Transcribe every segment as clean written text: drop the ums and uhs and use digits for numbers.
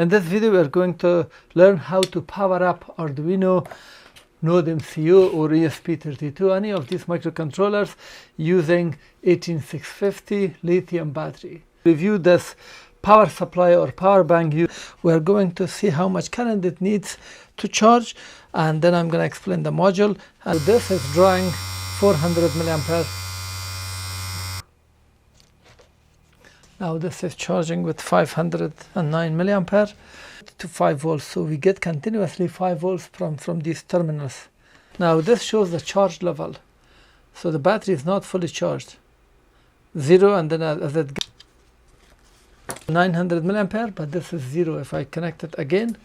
In this video we are going to learn how to power up Arduino Node MCU or ESP32, any of these microcontrollers using 18650 lithium battery. Review this power supply or power bank. We are going to see how much current it needs to charge, and then I'm going to explain the module. And this is drawing 400 milliampere. Now this is charging with 509 milliampere to 5 volts. So we get continuously 5 volts from these terminals. Now this shows the charge level. So the battery is not fully charged. 0, and then as it gets 900 milliampere, but this is 0. If I connect it again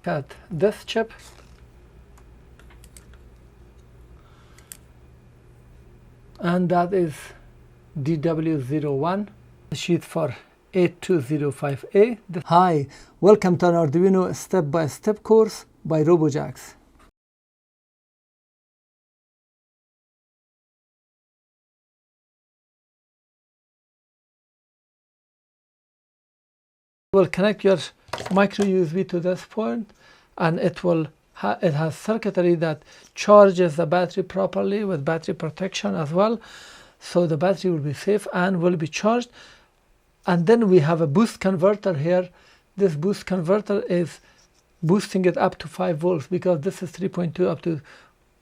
at this chip, and that is DW01, sheet for 8205A. Hi, welcome to an Arduino step-by-step course by RoboJax. Will connect your micro USB to this point, and it has circuitry that charges the battery properly with battery protection as well. So the battery will be safe and will be charged. And then we have a boost converter here. This boost converter is boosting it up to 5 volts because this is 3.2 up to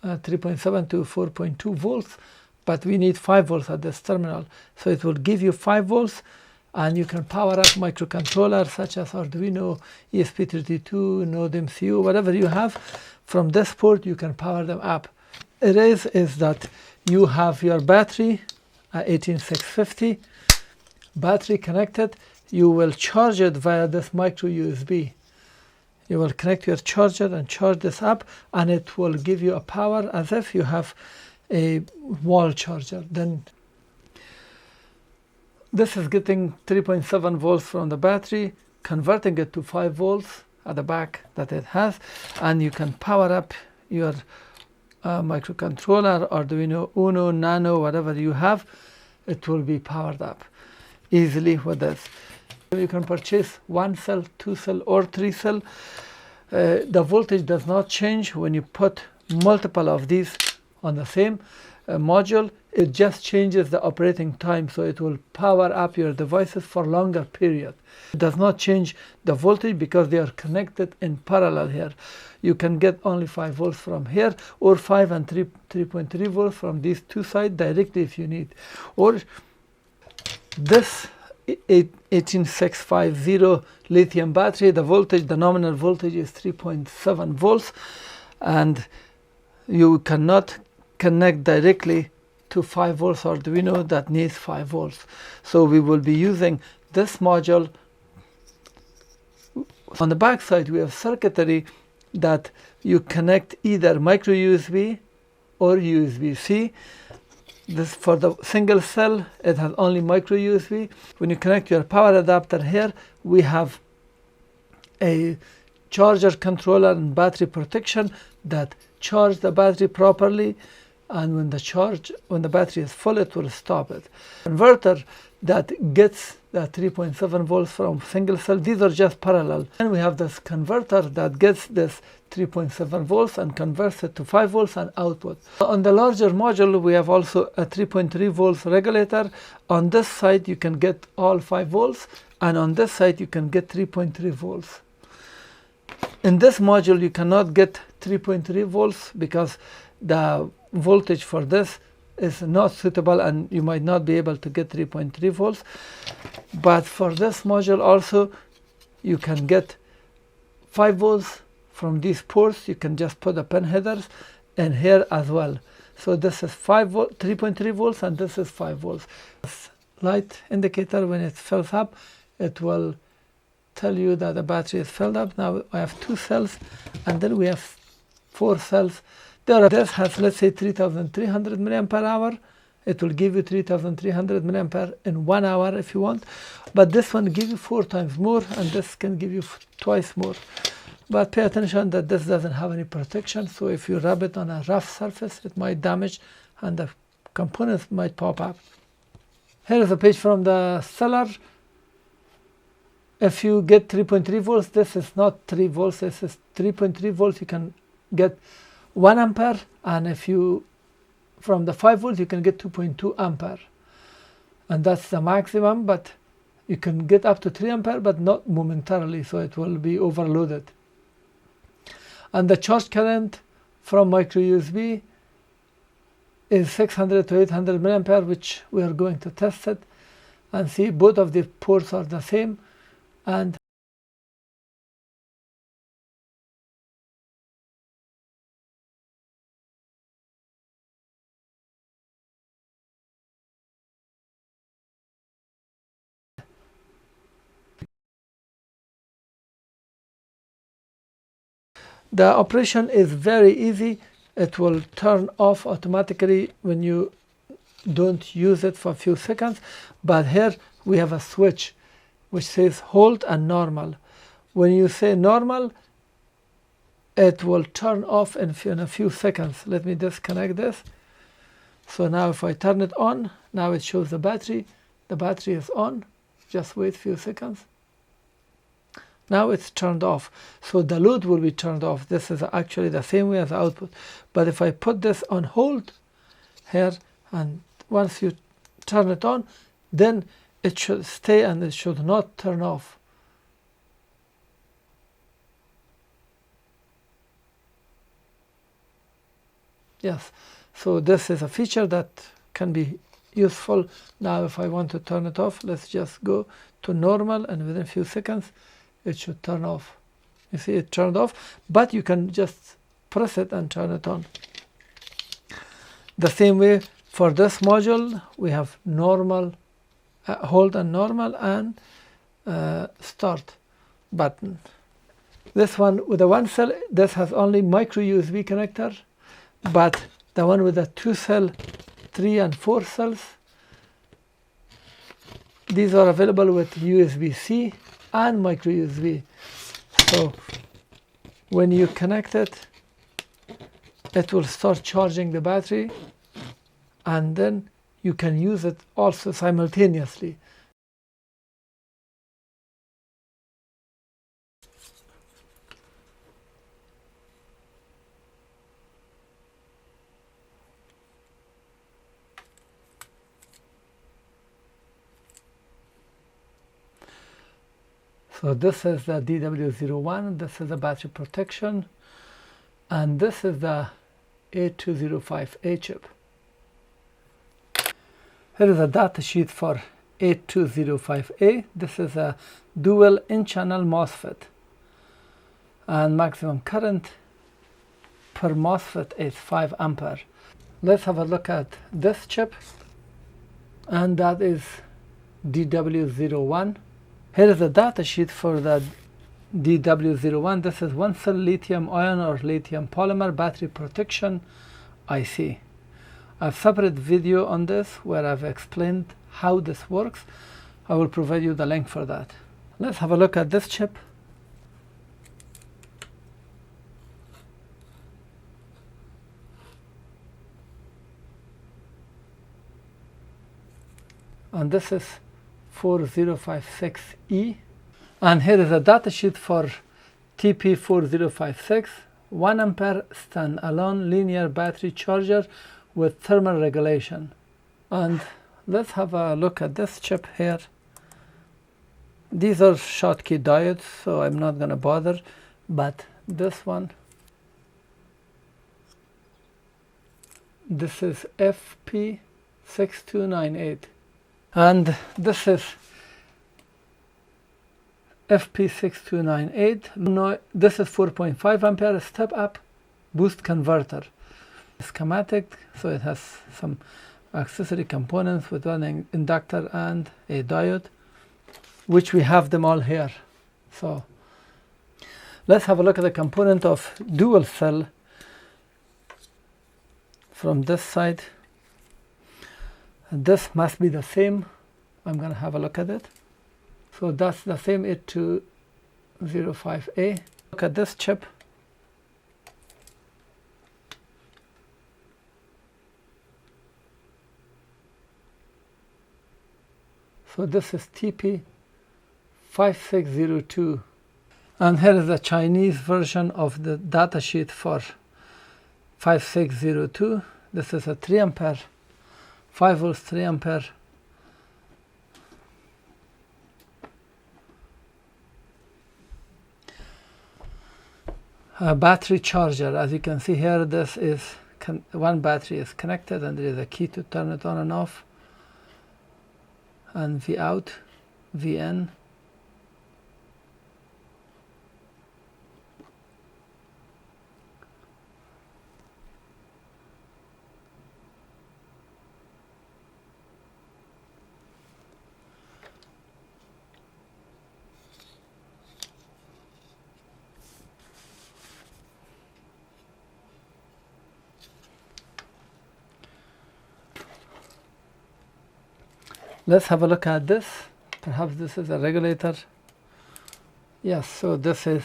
3.7 to 4.2 volts. But we need 5 volts at this terminal. So it will give you 5 volts, and you can power up microcontrollers such as Arduino, ESP32, Node MCU, whatever you have. From this port, you can power them up. It is that you have your battery, 18650 battery connected. You will charge it via this micro USB. You will connect your charger and charge this up, and it will give you a power as if you have a wall charger. Then this is getting 3.7 volts from the battery, converting it to 5 volts at the back that it has, and you can power up your microcontroller, Arduino Uno, Nano, whatever you have. It will be powered up easily with this. You can purchase 1 cell, 2 cell, or 3 cell. The voltage does not change when you put multiple of these on the same module. It just changes the operating time, so it will power up your devices for longer period. It does not change the voltage because they are connected in parallel here. You can get only 5 volts from here, or 5 and 3.3 volts from these two sides directly if you need. Or this 18650 lithium battery, the voltage, the nominal voltage is 3.7 volts, and you cannot connect directly to 5 volts Arduino that needs 5 volts. So we will be using this module. On the back side, we have circuitry that you connect either micro USB or USB-C. This for the single cell, it has only micro USB. When you connect your power adapter here, we have a charger controller and battery protection that charge the battery properly, and when the battery is full, it will stop it. Converter that gets the 3.7 volts from single cell. These are just parallel. And we have this converter that gets this 3.7 volts and converts it to 5 volts and output. On the larger module, we have also a 3.3 volts regulator. On this side, you can get all 5 volts, and on this side, you can get 3.3 volts. In this module, you cannot get 3.3 volts because the voltage for this is not suitable, and you might not be able to get 3.3 volts. But for this module also, you can get 5 volts from these ports. You can just put the pin headers in here as well. So this is 3.3 volts, and this is 5 volts. This light indicator, when it fills up, it will tell you that the battery is filled up. Now I have 2 cells, and then we have 4 cells. This has, let's say, 3,300 milliampere hour. It will give you 3,300 milliampere in 1 hour if you want. But this one gives you 4 times more, and this can give you twice more. But pay attention that this doesn't have any protection. So if you rub it on a rough surface, it might damage, and the components might pop up. Here is a page from the seller. if you get 3.3 volts, this is not 3 volts, this is 3.3 volts. You can get 1 ampere, and if you from the 5 volts you can get 2.2 ampere, and that's the maximum. But you can get up to 3 ampere, but not momentarily, so it will be overloaded. And the charge current from micro USB is 600 to 800 milliampere, which we are going to test it and see. Both of the ports are the same, and the operation is very easy. It will turn off automatically when you don't use it for a few seconds. But here we have a switch which says hold and normal. When you say normal, it will turn off in a few seconds. Let me disconnect this. So now if I turn it on, now it shows the battery. The battery is on. Just wait a few seconds. Now it's turned off, so the load will be turned off. This is actually the same way as the output. But if I put this on hold here, and once you turn it on, then it should stay and it should not turn off. Yes, so this is a feature that can be useful. Now if I want to turn it off, let's just go to normal, and within a few seconds it should turn off. You see, it turned off, but you can just press it and turn it on. The same way for this module, we have normal, hold and normal, and start button. This one with the one cell, this has only micro USB connector, but the one with the 2 cell, 3 and 4 cells, these are available with USB-C and micro USB. So when you connect it, it will start charging the battery, and then you can use it also simultaneously. So this is the DW01, this is the battery protection, and this is the A205A chip. Here is a data sheet for A205A. This is a dual N-channel MOSFET, and maximum current per MOSFET is 5 ampere. Let's have a look at this chip, and that is DW01. Here is the data sheet for the DW01. This is 1 cell lithium ion or lithium polymer battery protection IC. I have a separate video on this where I've explained how this works. I will provide you the link for that. Let's have a look at this chip. And this is 4056E, and here is a datasheet for TP4056, 1 ampere standalone linear battery charger with thermal regulation. And let's have a look at this chip here. These are Schottky diodes, so I'm not going to bother, but this one, this is FP6298. And this is FP6298. No, this is 4.5 ampere step up boost converter. Schematic, so it has some accessory components with one inductor and a diode, which we have them all here. So let's have a look at the component of dual cell from this side. This must be the same. I'm going to have a look at it. So that's the same A205A. Look at this chip. So this is 5602. And here is the Chinese version of the datasheet for 5602. This is a 3 ampere, 5 volts, 3 ampere. A battery charger. As you can see here, this is one battery is connected and there is a key to turn it on and off. And V out, V in. Let's have a look at this. Perhaps this is a regulator. Yes, so this is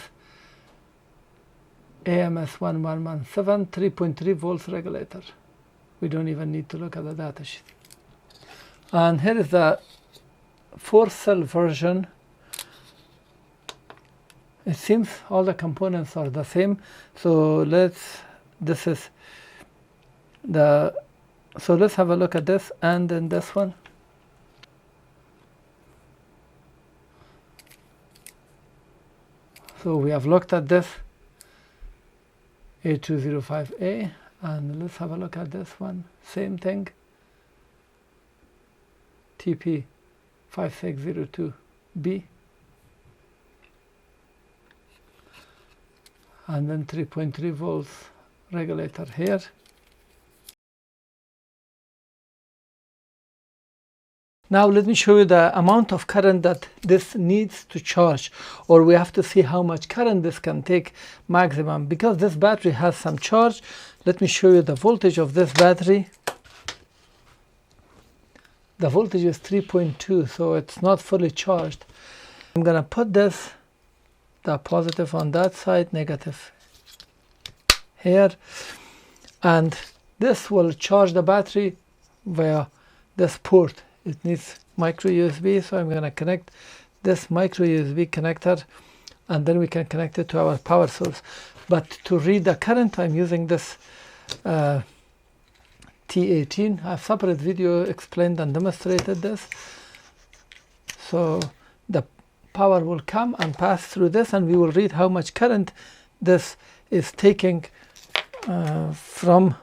AMS 1117 3.3 volts regulator. We don't even need to look at the datasheet. And here is the 4-cell version. It seems all the components are the same. So let's have a look at this and then this one. So we have looked at this A205A, and let's have a look at this one. Same thing, TP5602B, and then 3.3 volts regulator here. Now let me show you the amount of current that this needs to charge, or we have to see how much current this can take maximum. Because this battery has some charge, let me show you the voltage of this battery. The voltage is 3.2, so it's not fully charged. I'm gonna put the positive on that side, negative here, and this will charge the battery via this port. It needs micro USB, so I'm going to connect this micro USB connector, and then we can connect it to our power source. But to read the current, I'm using this T18. I have separate video explained and demonstrated this. So the power will come and pass through this, and we will read how much current this is taking from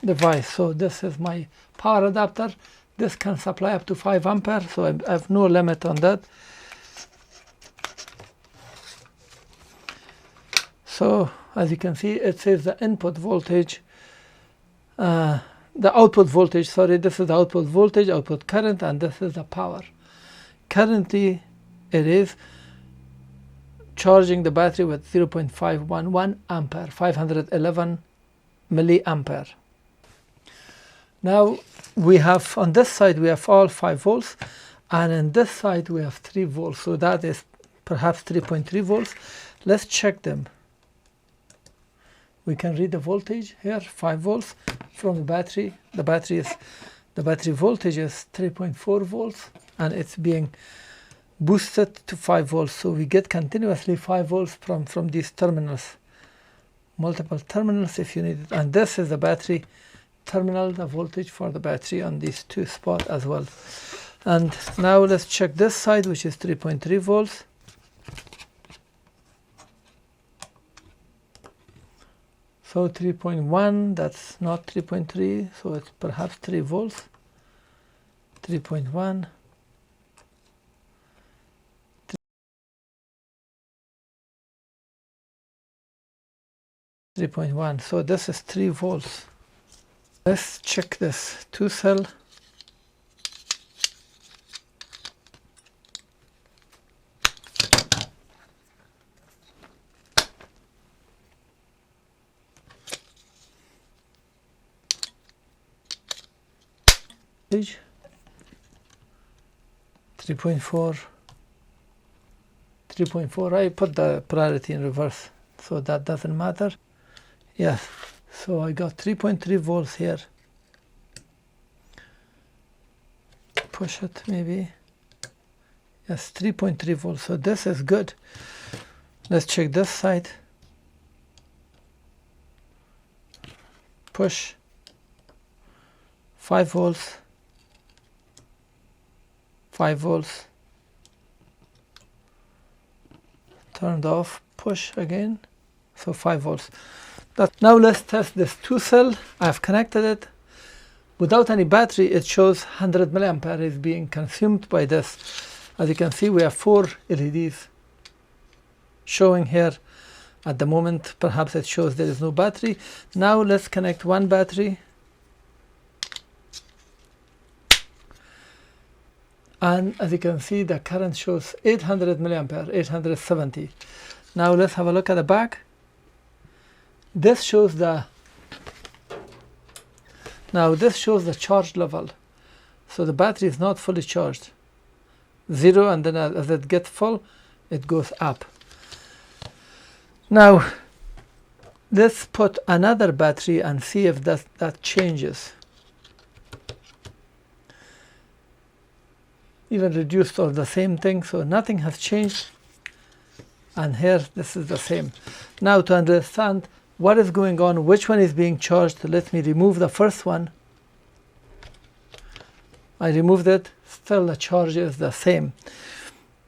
device. So this is my power adapter. This can supply up to 5 ampere, so I have no limit on that. So as you can see, it says the input voltage, the output voltage, sorry, this is the output voltage, output current, and this is the power. Currently it is charging the battery with 0.511 ampere, 511 milliampere. Now we have, on this side we have all 5 volts, and on this side we have 3 volts, so that is perhaps 3.3 volts. Let's check them. We can read the voltage here, 5 volts from the battery. The battery voltage is 3.4 volts, and it's being boosted to 5 volts, so we get continuously 5 volts from these terminals, multiple terminals if you need it. And this is the battery terminal, the voltage for the battery on these 2 spots as well. And now let's check this side, which is 3.3 volts. So 3.1, that's not 3.3, so it's perhaps 3 volts. 3.1. 3.1, so this is 3 volts. Let's check this 2-cell. Page 3.4. 3.4. I put the priority in reverse, so that doesn't matter. Yes, so I got 3.3 volts here. Push it maybe. Yes, 3.3 volts. So this is good. Let's check this side. Push. 5 volts. 5 volts. Turned off. Push again. So 5 volts. Now let's test this 2 cell. I've connected it. Without any battery, it shows 100 milliampere is being consumed by this. As you can see, we have 4 LEDs showing here at the moment. Perhaps it shows there is no battery. Now let's connect one battery. And as you can see, the current shows 800 milliampere, 870. Now let's have a look at the back. This shows the charge level. So the battery is not fully charged. 0, and then as it gets full, it goes up. Now let's put another battery and see if that changes. Even reduced or the same thing, so nothing has changed. And here this is the same. Now to understand what is going on, which one is being charged, let me remove the first one. I removed it, still the charge is the same.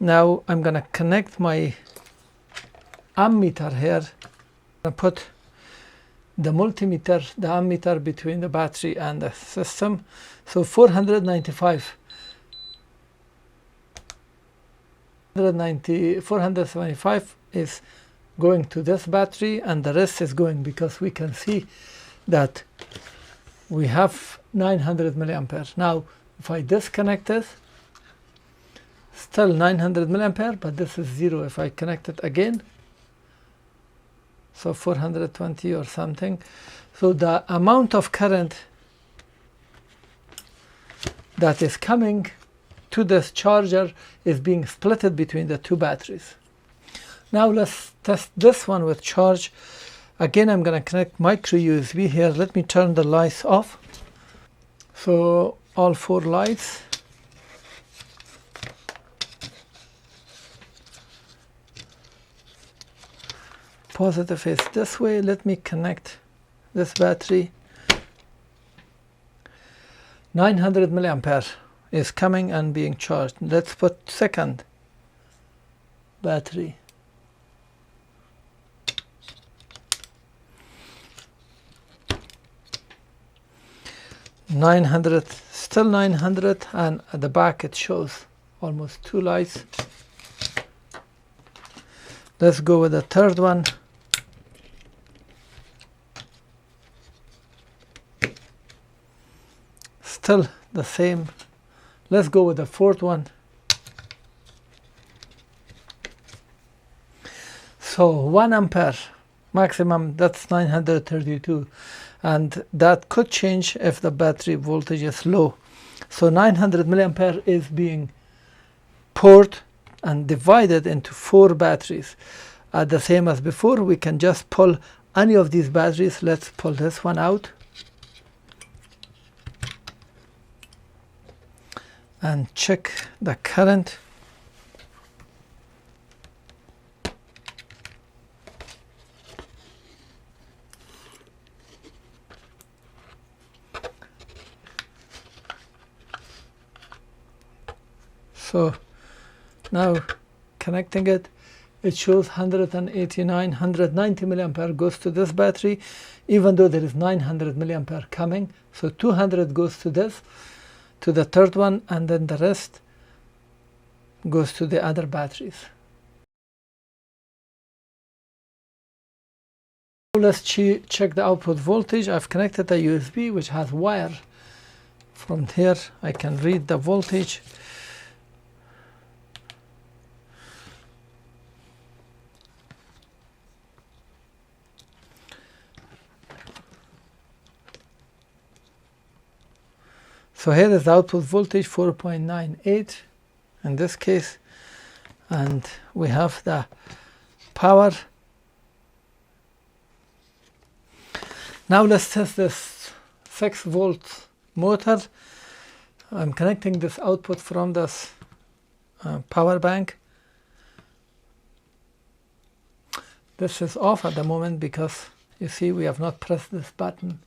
Now I'm going to connect my ammeter here. I put the multimeter, the ammeter between the battery and the system. So 495. 475 is going to this battery, and the rest is going, because we can see that we have 900 milliampere. Now if I disconnect this, still 900 milliampere, but this is 0. If I connect it again, so 420 or something. So the amount of current that is coming to this charger is being splitted between the 2 batteries. Now let's test this one with charge. Again, I'm going to connect micro USB here. Let me turn the lights off. So all 4 lights. Positive is this way. Let me connect this battery. 900 milliampere is coming and being charged. Let's put second battery. Still 900, and at the back it shows almost 2 lights. Let's go with the third one. Still the same. Let's go with the fourth one. So 1 ampere maximum, that's 932, and that could change if the battery voltage is low. So 900 milliampere is being poured and divided into 4 batteries. The same as before, we can just pull any of these batteries. Let's pull this one out and check the current. So now connecting it, it shows 190 milliampere goes to this battery, even though there is 900 milliampere coming. So 200 goes to this, to the third one, and then the rest goes to the other batteries. Let's check the output voltage. I've connected a USB which has wire. From here I can read the voltage. So here is the output voltage, 4.98 in this case, and we have the power. Now let's test this 6-volt motor. I'm connecting this output from this power bank. This is off at the moment because you see we have not pressed this button.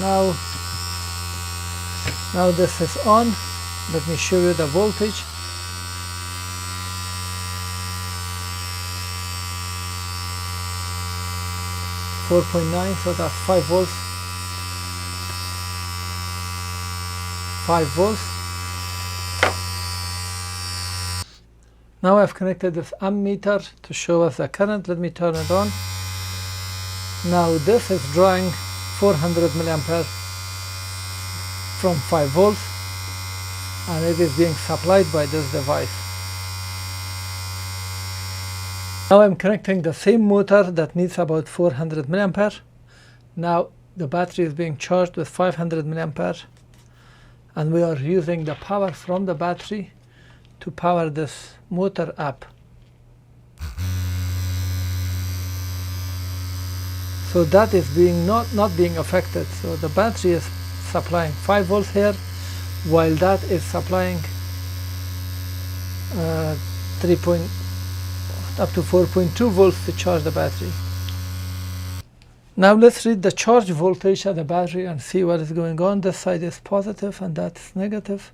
Now this is on. Let me show you the voltage. .9, so that's 5 volts. 5 volts. Now I've connected this ammeter to show us the current. Let me turn it on. Now this is drawing 400 milliamperes from 5 volts, and it is being supplied by this device. Now I'm connecting the same motor that needs about 400 milliampere. Now the battery is being charged with 500 milliampere, and we are using the power from the battery to power this motor up. So that is being not being affected. So the battery is supplying 5 volts here, while that is supplying up to 4.2 volts to charge the battery. Now let's read the charge voltage of the battery and see what is going on. This side is positive and that's negative.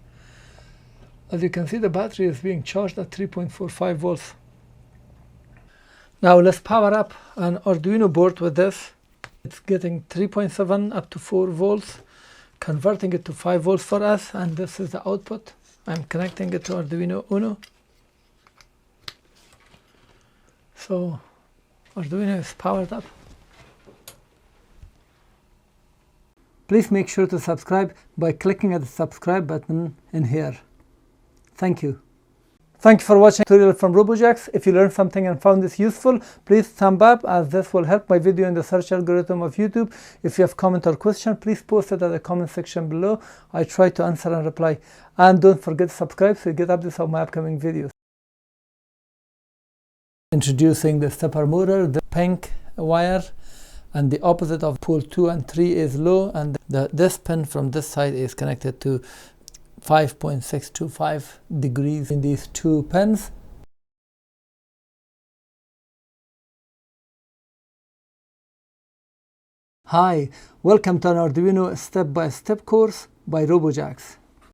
As you can see, the battery is being charged at 3.45 volts. Now let's power up an Arduino board with this. It's getting 3.7 up to 4 volts, converting it to 5 volts for us, and this is the output. I'm connecting it to Arduino Uno. So Arduino is powered up. Please make sure to subscribe by clicking at the subscribe button in here. Thank you. Thank you for watching the tutorial from RoboJax. If you learned something and found this useful, please thumb up, as this will help my video in the search algorithm of YouTube. If you have comment or question, please post it at the comment section below. I try to answer and reply. And don't forget to subscribe so you get updates of my upcoming videos. Introducing the stepper motor, the pink wire, and the opposite of pole 2 and 3 is low, and this pin from this side is connected to 5.625 degrees in these two pins. Hi, welcome to an Arduino step-by-step course by RoboJax.